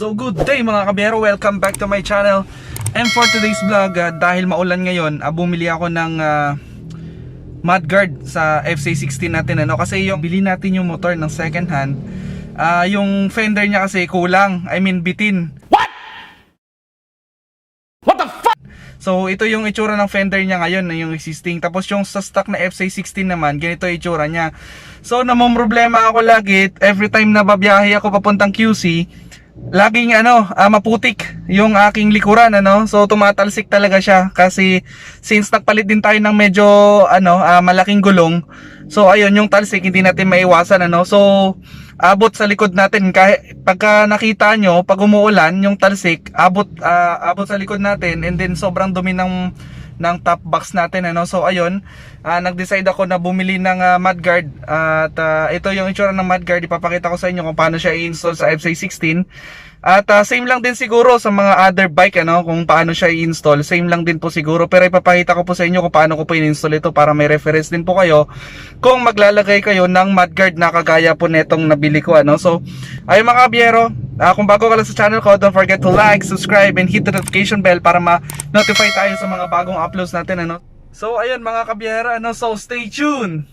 So good day mga ka-byahero, welcome back to my channel. And for today's vlog, dahil maulan ngayon, bumili ako ng mudguard sa FC16 natin, ano? Kasi yung bili natin yung motor ng second hand, yung fender niya kasi kulang, I mean bitin. What the fuck? So ito yung itsura ng fender niya ngayon, yung existing. Tapos yung sa stock na FC16 naman, ganito yung itsura niya. So namomroblema ako lagi every time na babiyahe ako papuntang QC. Laging maputik yung aking likuran, ano. So tumatalsik talaga siya kasi since nagpalit din tayo ng medyo malaking gulong. So ayun, yung talsik hindi natin maiwasan, ano. So abot sa likod natin, kahit pagka nakita nyo pag umuulan yung talsik abot sa likod natin, and then sobrang dumi ng top box natin, ano. So ayun, nag-decide ako na bumili ng mudguard, at ito yung itsura ng mudguard. Ipapakita ko sa inyo kung paano siya i-install sa FC16. At same lang din siguro sa mga other bike, ano, kung paano siya i-install. Same lang din po siguro, pero ipapakita ko po sa inyo kung paano ko po i-install ito para may reference din po kayo kung maglalagay kayo ng mudguard na kagaya po netong nabili ko, ano. So ayun mga ka-byahero, kung bago ka lang sa channel ko, don't forget to like, subscribe, and hit the notification bell para ma-notify tayo sa mga bagong uploads natin, ano. So ayun mga ka-byahero, ano, so stay tuned.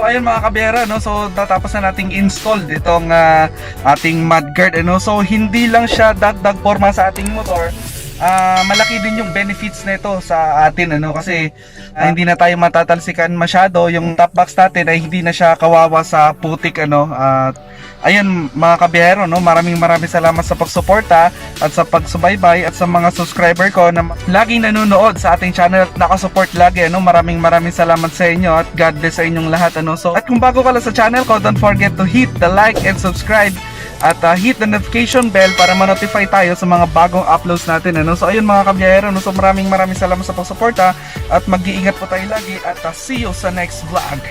Ayun mga kabiyahero, no? So tatapos na nating install itong ating mudguard, ano? So hindi lang siya dagdag porma sa ating motor, malaki din yung benefits nito sa atin ano kasi hindi na tayo matatalsikan masyado. Yung top box natin ay hindi na siya kawawa sa putik ano. Ayun mga kabiyahero, no, maraming salamat sa pagsuporta at sa pagsubaybay at sa mga subscriber ko na laging nanonood sa ating channel at nakasupport lagi ano. Maraming salamat sa inyo at God bless sa inyong lahat ano. So at kung bago ka lang sa channel ko, don't forget to hit the like and subscribe at hit the notification bell para ma-notify tayo sa mga bagong uploads natin ano. So ayun mga kabiyahero, no, so maraming salamat sa pagsuporta at mag-iingat po tayo lagi at see you sa next vlog.